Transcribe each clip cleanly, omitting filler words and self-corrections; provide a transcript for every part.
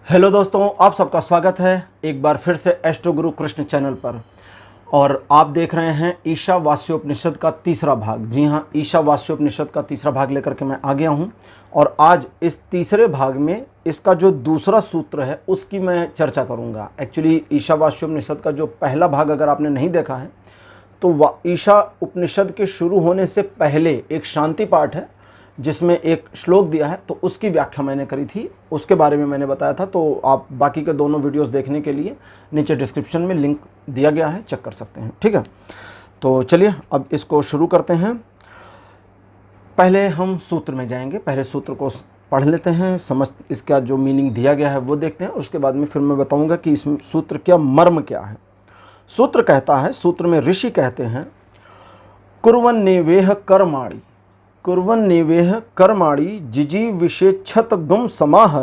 Hello दोस्तों, आप सबका स्वागत है एक बार फिर से एस्ट्रो गुरु कृष्ण चैनल पर। और आप देख रहे हैं ईशावास्योपनिषद का तीसरा भाग। जी हाँ, ईशावास्योपनिषद का तीसरा भाग लेकर के मैं आ गया हूँ। और आज इस तीसरे भाग में इसका जो दूसरा सूत्र है उसकी मैं चर्चा करूँगा। एक्चुअली ईशावास्योपनिषद का जो पहला भाग अगर आपने नहीं देखा है तो ईशा उपनिषद के शुरू होने से पहले एक शांति पाठ है जिसमें एक श्लोक दिया है, तो उसकी व्याख्या मैंने करी थी, उसके बारे में मैंने बताया था। तो आप बाकी के दोनों वीडियोस देखने के लिए नीचे डिस्क्रिप्शन में लिंक दिया गया है, चेक कर सकते हैं। ठीक है, तो चलिए अब इसको शुरू करते हैं। पहले हम सूत्र में जाएंगे, पहले सूत्र को पढ़ लेते हैं, समस्त इसका जो मीनिंग दिया गया है वो देखते हैं, और उसके बाद में फिर मैं बताऊँगा कि इस सूत्र का मर्म क्या है। सूत्र कहता है, सूत्र में ऋषि कहते हैं, कुर्वन्नेवेह कर्माणि कुर्वन्नेवेह कर्माणि जिजी विषेच्छत गुम समाह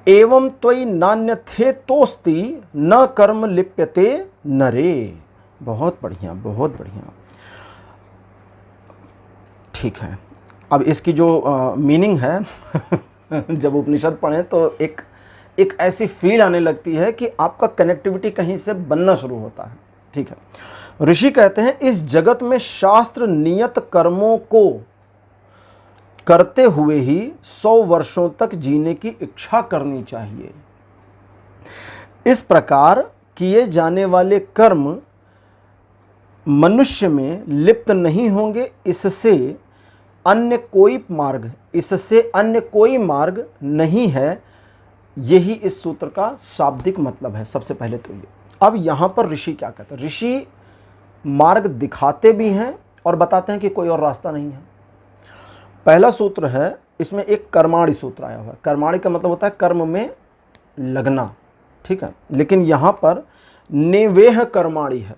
एवं त्वयि नान्यथे तोस्ति न कर्म लिप्यते नरे। बहुत बढ़िया, बहुत बढ़िया। ठीक है, अब इसकी जो मीनिंग है जब उपनिषद पढ़ें तो एक ऐसी फील आने लगती है कि आपका कनेक्टिविटी कहीं से बनना शुरू होता है। ठीक है, ऋषि कहते हैं, इस जगत में शास्त्र नियत कर्मों को करते हुए ही 100 वर्षों तक जीने की इच्छा करनी चाहिए। इस प्रकार किए जाने वाले कर्म मनुष्य में लिप्त नहीं होंगे, इससे अन्य कोई मार्ग नहीं है। यही इस सूत्र का शाब्दिक मतलब है। सबसे पहले तो ये, अब यहां पर ऋषि क्या कहते हैं, ऋषि मार्ग दिखाते भी हैं और बताते हैं कि कोई और रास्ता नहीं है। पहला सूत्र है, इसमें एक कर्माणि सूत्र आया हुआ है। कर्माणि का मतलब होता है कर्म में लगना। ठीक है, लेकिन यहां पर नेवेह कर्माणि है।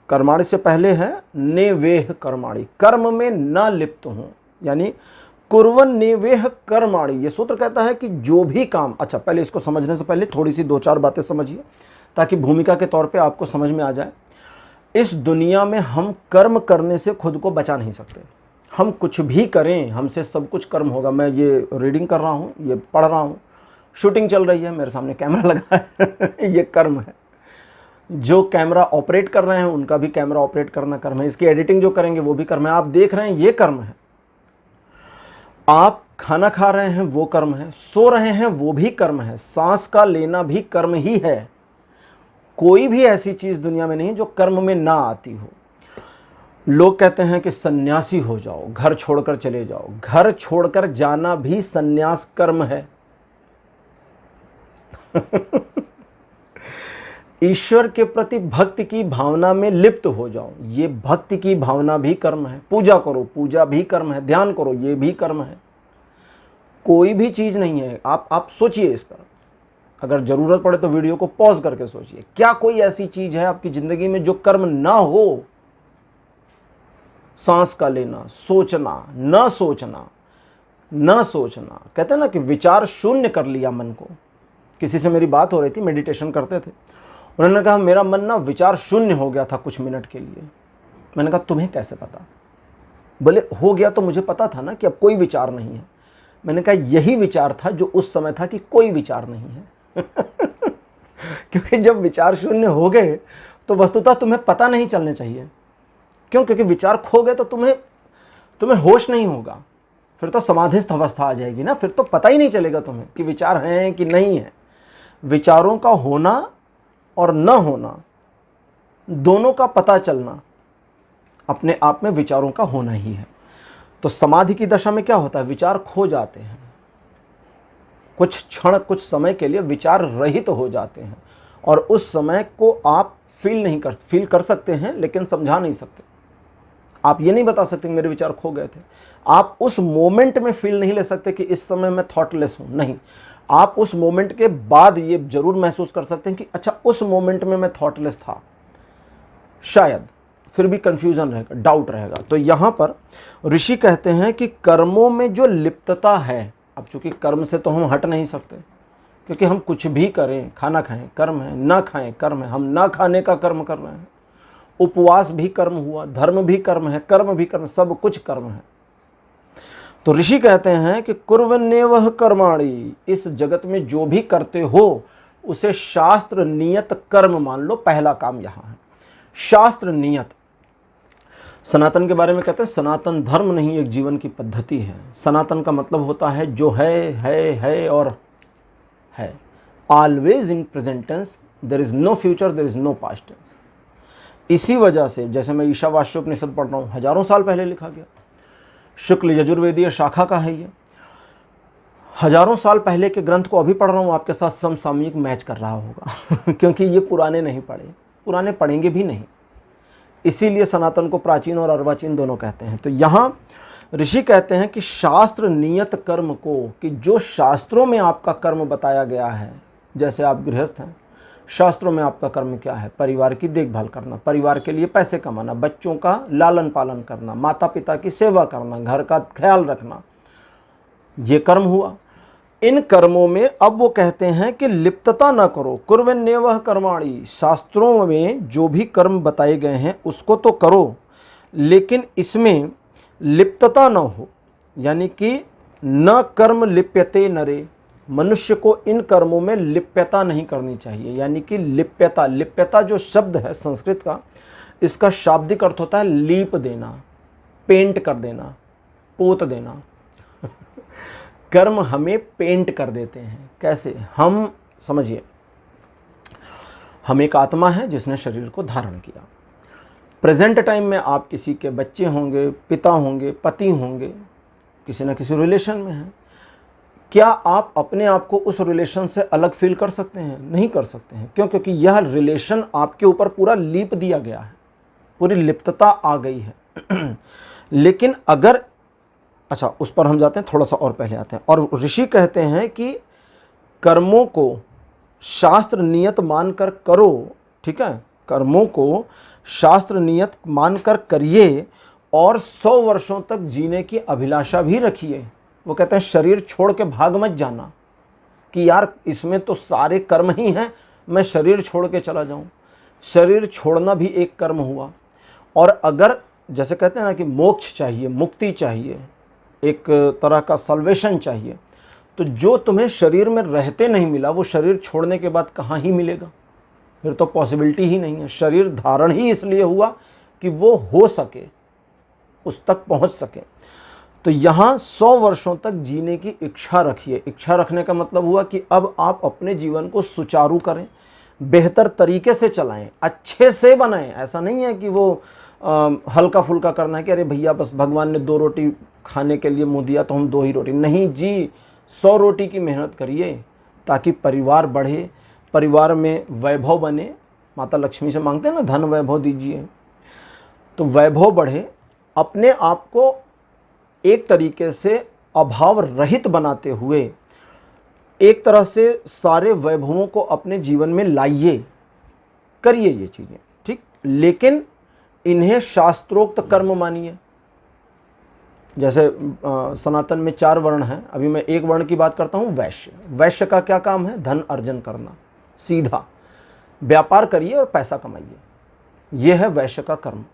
कर्माणि से पहले है नेवेह कर्माणि, कर्म में न लिप्त हूं, यानी कुर्वन नेवेह कर्माणि। ये सूत्र कहता है कि जो भी काम, अच्छा पहले इसको समझने से पहले थोड़ी सी 2-4 बातें समझिए ताकि भूमिका के तौर पे आपको समझ में आ जाए। इस दुनिया में हम कर्म करने से खुद को बचा नहीं सकते। हम कुछ भी करें, हमसे सब कुछ कर्म होगा। मैं ये रीडिंग कर रहा हूँ, ये पढ़ रहा हूँ, शूटिंग चल रही है, मेरे सामने कैमरा लगा है ये कर्म है। जो कैमरा ऑपरेट कर रहे हैं उनका भी कैमरा ऑपरेट करना कर्म है। इसकी एडिटिंग जो करेंगे वो भी कर्म है। आप देख रहे हैं ये कर्म है। आप खाना खा रहे हैं वो कर्म है, सो रहे हैं वो भी कर्म है, सांस का लेना भी कर्म ही है। कोई भी ऐसी चीज दुनिया में नहीं जो कर्म में ना आती हो। लोग कहते हैं कि सन्यासी हो जाओ, घर छोड़कर चले जाओ। घर छोड़कर जाना भी सन्यास कर्म है। ईश्वर के प्रति भक्ति की भावना में लिप्त हो जाओ, ये भक्ति की भावना भी कर्म है। पूजा करो, पूजा भी कर्म है। ध्यान करो, ये भी कर्म है। कोई भी चीज नहीं है। आप सोचिए इस पर, अगर जरूरत पड़े तो वीडियो को पॉज करके सोचिए, क्या कोई ऐसी चीज है आपकी जिंदगी में जो कर्म ना हो? सांस का लेना, सोचना, न सोचना, न सोचना। कहते हैं ना कि विचार शून्य कर लिया मन को। किसी से मेरी बात हो रही थी, मेडिटेशन करते थे, उन्होंने कहा मेरा मन ना विचार शून्य हो गया था कुछ मिनट के लिए। मैंने कहा तुम्हें कैसे पता? बोले हो गया तो मुझे पता था ना कि अब कोई विचार नहीं है। मैंने कहा यही विचार था जो उस समय था कि कोई विचार नहीं है क्योंकि जब विचार शून्य हो गए तो वस्तुतः तुम्हें पता नहीं चलने चाहिए। क्यों? क्योंकि विचार खो गए तो तुम्हें होश नहीं होगा, फिर तो समाधिस्थ अवस्था आ जाएगी ना, फिर तो पता ही नहीं चलेगा तुम्हें कि विचार हैं कि नहीं है। विचारों का होना और न होना, दोनों का पता चलना अपने आप में विचारों का होना ही है। तो समाधि की दशा में क्या होता है? विचार खो जाते हैं, कुछ क्षण, कुछ समय के लिए विचार रहित हो जाते हैं, और उस समय को आप फील कर सकते हैं लेकिन समझा नहीं सकते। आप ये नहीं बता सकते मेरे विचार खो गए थे। आप उस मोमेंट में फील नहीं ले सकते कि इस समय मैं थॉटलेस हूं। नहीं, आप उस मोमेंट के बाद ये जरूर महसूस कर सकते हैं कि अच्छा उस मोमेंट में मैं थॉटलेस था, शायद। फिर भी कंफ्यूजन रहेगा, डाउट रहेगा। तो यहां पर ऋषि कहते हैं कि कर्मों में जो लिप्तता है, अब चूंकि कर्म से तो हम हट नहीं सकते, क्योंकि हम कुछ भी करें, खाना खाएं कर्म है, ना खाएं कर्म है, हम ना खाने का कर्म कर रहे हैं, उपवास भी कर्म हुआ, धर्म भी कर्म है, कर्म भी कर्म, सब कुछ कर्म है। तो ऋषि कहते हैं कि कुर्वन्नेवह कर्माणि, इस जगत में जो भी करते हो उसे शास्त्र नियत कर्म मान लो। पहला काम यहां है शास्त्र नियत। सनातन के बारे में कहते हैं सनातन धर्म नहीं, एक जीवन की पद्धति है। सनातन का मतलब होता है जो है और है, always in present tense, there is no future, there is no past tense. इसी वजह से जैसे मैं ईशावास्योपनिषद पढ़ रहा हूँ, हजारों साल पहले लिखा गया, शुक्ल यजुर्वेदीय शाखा का है ये, हजारों साल पहले के ग्रंथ को अभी पढ़ रहा हूँ, आपके साथ समसामयिक मैच कर रहा होगा क्योंकि ये पुराने नहीं पढ़े, पुराने पढ़ेंगे भी नहीं, इसीलिए सनातन को प्राचीन और अर्वाचीन दोनों कहते हैं। तो यहाँ ऋषि कहते हैं कि शास्त्र नियत कर्म को, कि जो शास्त्रों में आपका कर्म बताया गया है, जैसे आप गृहस्थ हैं, शास्त्रों में आपका कर्म क्या है? परिवार की देखभाल करना, परिवार के लिए पैसे कमाना, बच्चों का लालन पालन करना, माता पिता की सेवा करना, घर का ख्याल रखना, ये कर्म हुआ। इन कर्मों में अब वो कहते हैं कि लिप्तता ना करो, कुर्वन्नेवह कर्माणि, शास्त्रों में जो भी कर्म बताए गए हैं उसको तो करो, लेकिन इसमें लिप्तता ना हो, यानी कि न कर्म लिप्यते नरे, मनुष्य को इन कर्मों में लिप्यता नहीं करनी चाहिए। यानी कि लिप्यता, लिप्यता जो शब्द है संस्कृत का, इसका शाब्दिक अर्थ होता है लीप देना, पेंट कर देना, पोत देना कर्म हमें पेंट कर देते हैं। कैसे? हम समझिए, हम एक आत्मा है जिसने शरीर को धारण किया। प्रेजेंट टाइम में आप किसी के बच्चे होंगे, पिता होंगे, पति होंगे, किसी न किसी रिलेशन में हैं। क्या आप अपने आप को उस रिलेशन से अलग फील कर सकते हैं? नहीं कर सकते हैं। क्यों? क्योंकि यह रिलेशन आपके ऊपर पूरा लीप दिया गया है, पूरी लिप्तता आ गई है लेकिन अगर, अच्छा उस पर हम जाते हैं, थोड़ा सा और पहले आते हैं। और ऋषि कहते हैं कि कर्मों को शास्त्र नियत मानकर करो, ठीक है, कर्मों को शास्त्र नियत मानकर करिए और 100 वर्षों तक जीने की अभिलाषा भी रखिए। वो कहते हैं शरीर छोड़ के भाग मत जाना कि यार इसमें तो सारे कर्म ही हैं, मैं शरीर छोड़ के चला जाऊं। शरीर छोड़ना भी एक कर्म हुआ। और अगर जैसे कहते हैं ना कि मोक्ष चाहिए, मुक्ति चाहिए, एक तरह का सल्वेशन चाहिए, तो जो तुम्हें शरीर में रहते नहीं मिला वो शरीर छोड़ने के बाद कहाँ ही मिलेगा? फिर तो पॉसिबिलिटी ही नहीं है। शरीर धारण ही इसलिए हुआ कि वो हो सके, उस तक पहुंच सके। तो यहाँ 100 वर्षों तक जीने की इच्छा रखिए। इच्छा रखने का मतलब हुआ कि अब आप अपने जीवन को सुचारू करें, बेहतर तरीके से चलाएं, अच्छे से बनाएं। ऐसा नहीं है कि वो हल्का फुल्का करना है कि अरे भैया बस भगवान ने 2 रोटी खाने के लिए मुँह दिया तो हम 2 ही रोटी। नहीं जी, 100 रोटी की मेहनत करिए ताकि परिवार बढ़े, परिवार में वैभव बने। माता लक्ष्मी से मांगते हैं ना, धन वैभव दीजिए, तो वैभव बढ़े। अपने आप को एक तरीके से अभाव रहित बनाते हुए एक तरह से सारे वैभवों को अपने जीवन में लाइए, करिए ये चीज़ें, ठीक। लेकिन इन्हें शास्त्रोक्त कर्म मानिए। जैसे सनातन में 4 वर्ण हैं, अभी मैं एक वर्ण की बात करता हूँ, वैश्य। वैश्य का क्या काम है? धन अर्जन करना, सीधा व्यापार करिए और पैसा कमाइए, यह है वैश्य का कर्म।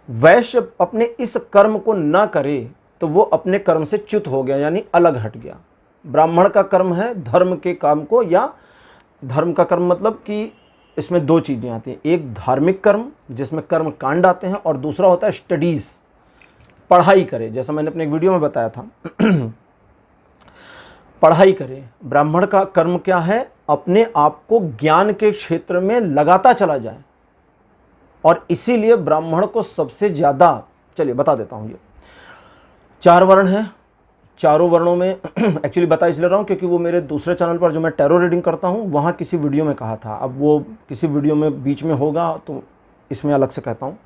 वैश्य अपने इस कर्म को ना करे तो वो अपने कर्म से च्युत हो गया, यानी अलग हट गया। ब्राह्मण का कर्म है धर्म के काम को, या धर्म का कर्म मतलब कि इसमें 2 चीज़ें आती हैं, एक धार्मिक कर्म जिसमें कर्म कांड आते हैं, और दूसरा होता है स्टडीज़, पढ़ाई करे। जैसा मैंने अपने एक वीडियो में बताया था पढ़ाई करे। ब्राह्मण का कर्म क्या है? अपने आप को ज्ञान के क्षेत्र में लगाता चला जाए, और इसीलिए ब्राह्मण को सबसे ज़्यादा, चलिए बता देता हूँ, ये 4 वर्ण हैं। चारों वर्णों में एक्चुअली बता इसलिए रहा हूँ क्योंकि वो मेरे दूसरे चैनल पर जो मैं टैरो रीडिंग करता हूँ वहाँ किसी वीडियो में कहा था। अब वो किसी वीडियो में बीच में होगा तो इसमें अलग से कहता हूँ।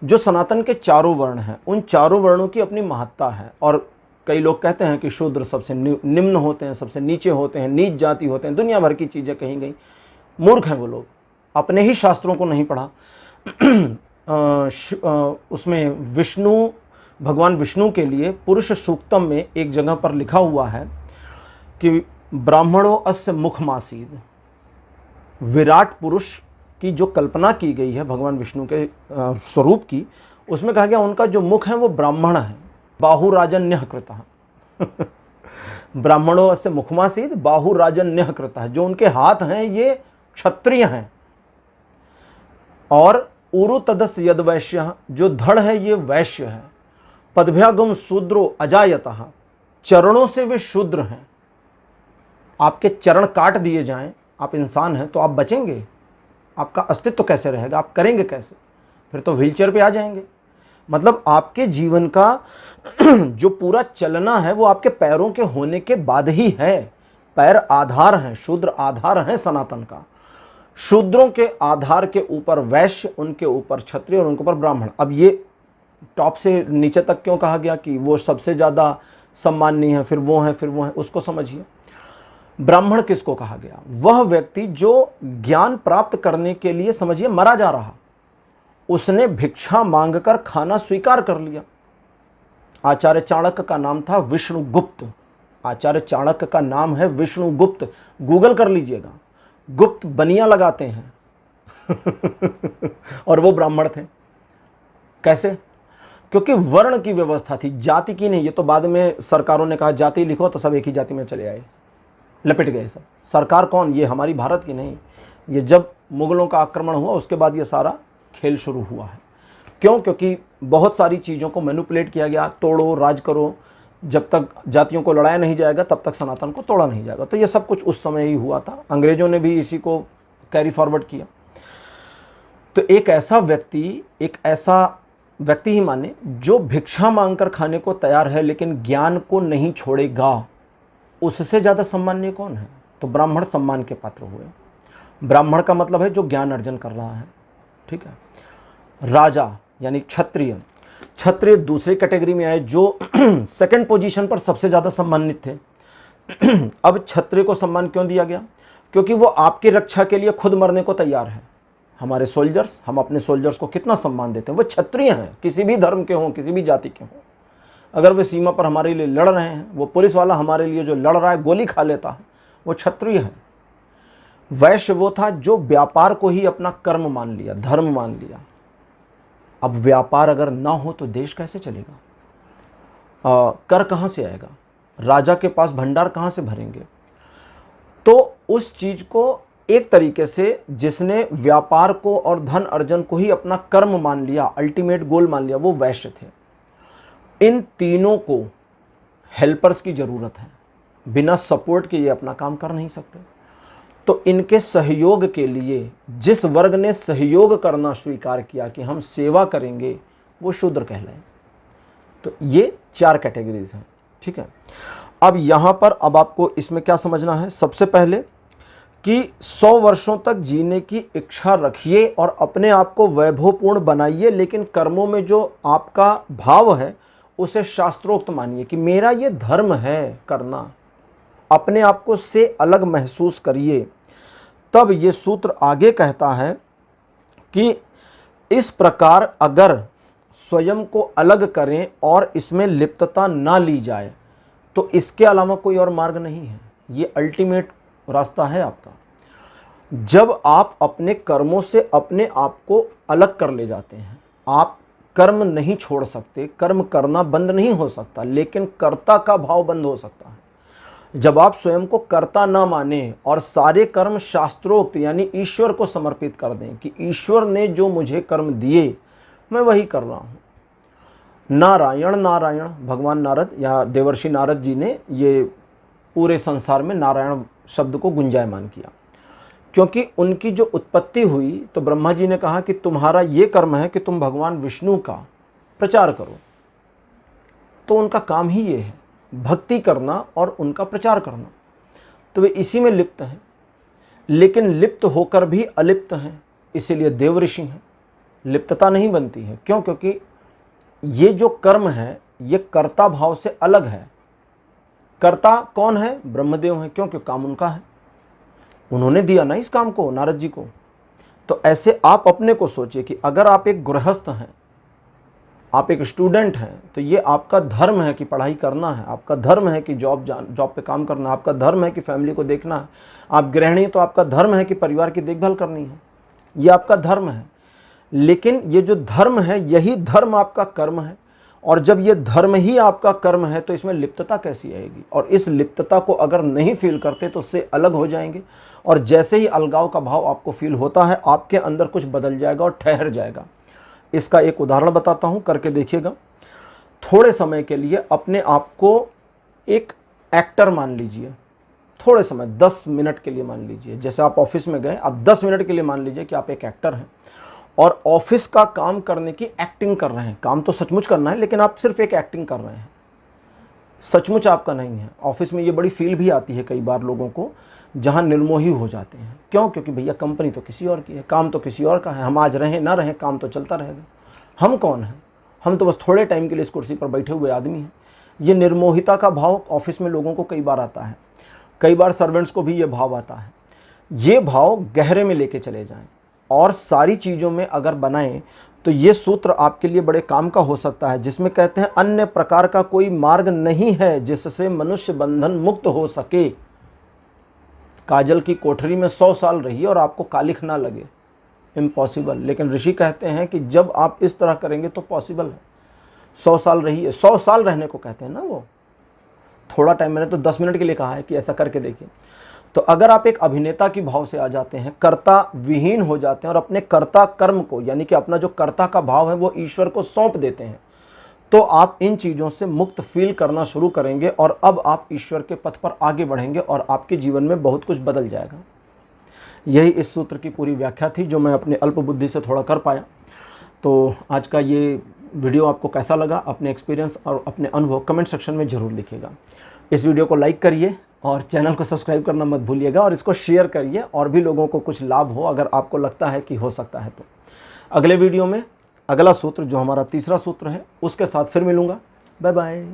जो सनातन के 4 वर्ण हैं, उन 4 वर्णों की अपनी महत्ता है। और कई लोग कहते हैं कि शूद्र सबसे निम्न होते हैं, सबसे नीचे होते हैं, नीच जाति होते हैं, दुनिया भर की चीज़ें कहीं गई। मूर्ख हैं वो लोग, अपने ही शास्त्रों को नहीं पढ़ा। उसमें विष्णु, भगवान विष्णु के लिए पुरुष सूक्तम में एक जगह पर लिखा हुआ है कि ब्राह्मणो अस्य मुखमासीद। विराट पुरुष की जो कल्पना की गई है भगवान विष्णु के स्वरूप की, उसमें कहा गया उनका जो मुख है वो ब्राह्मण है। बाहुराजन्यः कृतः, ब्राह्मणों से मुखमासीद बाहु राजन्य कृता है, जो उनके हाथ हैं ये क्षत्रिय हैं। और उरु तदस यद वैश्य, जो धड़ है ये वैश्य है। पदभ्यागम शूद्रो अजायतः, चरणों से वे शूद्र हैं। आपके चरण काट दिए जाएं, आप इंसान हैं तो आप बचेंगे? आपका अस्तित्व कैसे रहेगा? आप करेंगे कैसे? फिर तो व्हीलचेयर पे आ जाएंगे। मतलब आपके जीवन का जो पूरा चलना है वो आपके पैरों के होने के बाद ही है। पैर आधार हैं, शूद्र आधार हैं सनातन का। शूद्रों के आधार के ऊपर वैश्य, उनके ऊपर क्षत्रिय और उनके ऊपर ब्राह्मण। अब ये टॉप से नीचे तक क्यों कहा गया कि वो सबसे ज़्यादा सम्माननीय है, फिर वो है, फिर वो है, उसको समझिए। ब्राह्मण किसको कहा गया? वह व्यक्ति जो ज्ञान प्राप्त करने के लिए समझिए मरा जा रहा, उसने भिक्षा मांगकर खाना स्वीकार कर लिया। आचार्य चाणक्य का नाम था विष्णुगुप्त। आचार्य चाणक्य का नाम है विष्णुगुप्त, गूगल कर लीजिएगा। गुप्त बनिया लगाते हैं और वो ब्राह्मण थे। कैसे? क्योंकि वर्ण की व्यवस्था थी, जाति की नहीं। ये तो बाद में सरकारों ने कहा जाति लिखो तो सब एक ही जाति में चले आए, लपेट गए सब। सरकार कौन? ये हमारी भारत की नहीं। ये जब मुगलों का आक्रमण हुआ उसके बाद ये सारा खेल शुरू हुआ है। क्यों? क्योंकि बहुत सारी चीज़ों को मैनिपुलेट किया गया। तोड़ो, राज करो, जब तक जातियों को लड़ाया नहीं जाएगा तब तक सनातन को तोड़ा नहीं जाएगा। तो ये सब कुछ उस समय ही हुआ था। अंग्रेजों ने भी इसी को कैरी फॉरवर्ड किया। तो एक ऐसा व्यक्ति ही माने जो भिक्षा मांगकर खाने को तैयार है लेकिन ज्ञान को नहीं छोड़ेगा, उससे ज़्यादा सम्मानीय कौन है? तो ब्राह्मण सम्मान के पात्र हुए। ब्राह्मण का मतलब है जो ज्ञान अर्जन कर रहा है, ठीक है। राजा यानी क्षत्रिय, क्षत्रिय दूसरी कैटेगरी में आए जो सेकंड पोजीशन पर सबसे ज़्यादा सम्मानित थे। अब क्षत्रिय को सम्मान क्यों दिया गया? क्योंकि वो आपकी रक्षा के लिए खुद मरने को तैयार है। हमारे सोल्जर्स, हम अपने सोल्जर्स को कितना सम्मान देते हैं। वो क्षत्रिय हैं, किसी भी धर्म के हों, किसी भी जाति के हों। अगर वे सीमा पर हमारे लिए लड़ रहे हैं, वो पुलिस वाला हमारे लिए जो लड़ रहा है, गोली खा लेता है, वो क्षत्रिय है। वैश्य वो था जो व्यापार को ही अपना कर्म मान लिया, धर्म मान लिया। अब व्यापार अगर ना हो तो देश कैसे चलेगा? कर कहाँ से आएगा? राजा के पास भंडार कहाँ से भरेंगे? तो उस चीज को एक तरीके से जिसने व्यापार को और धन अर्जन को ही अपना कर्म मान लिया, अल्टीमेट गोल मान लिया, वो वैश्य थे। इन तीनों को हेल्पर्स की जरूरत है। बिना सपोर्ट के ये अपना काम कर नहीं सकते। तो इनके सहयोग के लिए जिस वर्ग ने सहयोग करना स्वीकार किया कि हम सेवा करेंगे, वो शूद्र कहलाए। तो ये 4 कैटेगरीज हैं, ठीक है। अब यहाँ पर अब आपको इसमें क्या समझना है? सबसे पहले कि 100 वर्षों तक जीने की इच्छा रखिए और अपने आप को वैभवपूर्ण बनाइए, लेकिन कर्मों में जो आपका भाव है उसे शास्त्रोक्त मानिए कि मेरा ये धर्म है करना। अपने आप को से अलग महसूस करिए। तब ये सूत्र आगे कहता है कि इस प्रकार अगर स्वयं को अलग करें और इसमें लिप्तता ना ली जाए तो इसके अलावा कोई और मार्ग नहीं है। ये अल्टीमेट रास्ता है आपका। जब आप अपने कर्मों से अपने आप को अलग कर ले जाते हैं, आप कर्म नहीं छोड़ सकते, कर्म करना बंद नहीं हो सकता, लेकिन कर्ता का भाव बंद हो सकता है। जब आप स्वयं को कर्ता ना माने और सारे कर्म शास्त्रोक्त यानी ईश्वर को समर्पित कर दें कि ईश्वर ने जो मुझे कर्म दिए मैं वही कर रहा हूँ। नारायण नारायण, भगवान नारद या देवर्षि नारद जी ने ये पूरे संसार में नारायण शब्द को गुंजायमान किया, क्योंकि उनकी जो उत्पत्ति हुई तो ब्रह्मा जी ने कहा कि तुम्हारा ये कर्म है कि तुम भगवान विष्णु का प्रचार करो। तो उनका काम ही ये है, भक्ति करना और उनका प्रचार करना। तो वे इसी में लिप्त हैं, लेकिन लिप्त होकर भी अलिप्त हैं, इसीलिए देवऋषि हैं। लिप्तता नहीं बनती है। क्यों? क्योंकि ये जो कर्म है ये कर्ता भाव से अलग है। कर्ता कौन है? ब्रह्मदेव हैं। क्यों? क्योंकि काम उनका है, उन्होंने दिया ना इस काम को, नारद जी को। तो ऐसे आप अपने को सोचिए कि अगर आप एक गृहस्थ हैं, आप एक स्टूडेंट हैं, तो ये आपका धर्म है कि पढ़ाई करना है, आपका धर्म है कि जॉब पे काम करना है, आपका धर्म है कि फैमिली को देखना है। आप गृहिणी तो आपका धर्म है कि परिवार की देखभाल करनी है, ये आपका धर्म है। लेकिन ये जो धर्म है यही धर्म आपका कर्म है, और जब ये धर्म ही आपका कर्म है तो इसमें लिप्तता कैसी आएगी? और इस लिप्तता को अगर नहीं फील करते तो उससे अलग हो जाएंगे, और जैसे ही अलगाव का भाव आपको फील होता है आपके अंदर कुछ बदल जाएगा और ठहर जाएगा। इसका एक उदाहरण बताता हूँ, करके देखिएगा। थोड़े समय के लिए अपने आप को एक एक्टर मान लीजिए, थोड़े समय 10 मिनट के लिए मान लीजिए। जैसे आप ऑफिस में गए, आप 10 मिनट के लिए मान लीजिए कि आप एक एक्टर हैं और ऑफिस का काम करने की एक्टिंग कर रहे हैं। काम तो सचमुच करना है, लेकिन आप सिर्फ एक एक्टिंग कर रहे हैं, सचमुच आपका नहीं है। ऑफिस में ये बड़ी फील भी आती है कई बार लोगों को, जहाँ निर्मोही हो जाते हैं। क्यों? क्योंकि भैया कंपनी तो किसी और की है, काम तो किसी और का है, हम आज रहें ना रहें काम तो चलता रहेगा। हम कौन हैं? हम तो बस थोड़े टाइम के लिए इस कुर्सी पर बैठे हुए आदमी हैं। ये निर्मोहिता का भाव ऑफिस में लोगों को कई बार आता है, कई बार सर्वेंट्स को भी ये भाव आता है। ये भाव गहरे में लेके चले जाएं और सारी चीज़ों में अगर बनाएं तो ये सूत्र आपके लिए बड़े काम का हो सकता है, जिसमें कहते हैं अन्य प्रकार का कोई मार्ग नहीं है जिससे मनुष्य बंधन मुक्त हो सके। काजल की कोठरी में 100 साल रहिए और आपको कालिख ना लगे, इम्पॉसिबल। लेकिन ऋषि कहते हैं कि जब आप इस तरह करेंगे तो पॉसिबल है। 100 साल रहिए, 100 साल रहने को कहते हैं ना वो। थोड़ा टाइम, मैंने तो 10 मिनट के लिए कहा है कि ऐसा करके देखिए। तो अगर आप एक अभिनेता की भाव से आ जाते हैं, कर्ता विहीन हो जाते हैं और अपने कर्ता कर्म को, यानी कि अपना जो कर्ता का भाव है वो ईश्वर को सौंप देते हैं, तो आप इन चीज़ों से मुक्त फील करना शुरू करेंगे और अब आप ईश्वर के पथ पर आगे बढ़ेंगे और आपके जीवन में बहुत कुछ बदल जाएगा। यही इस सूत्र की पूरी व्याख्या थी जो मैं अपने अल्प बुद्धि से थोड़ा कर पाया। तो आज का ये वीडियो आपको कैसा लगा? अपने एक्सपीरियंस और अपने अनुभव कमेंट सेक्शन में ज़रूर लिखिएगा। इस वीडियो को लाइक करिए और चैनल को सब्सक्राइब करना मत भूलिएगा, और इसको शेयर करिए और भी लोगों को कुछ लाभ हो अगर आपको लगता है कि हो सकता है तो। अगले वीडियो में अगला सूत्र, जो हमारा तीसरा सूत्र है, उसके साथ फिर मिलूँगा। Bye bye.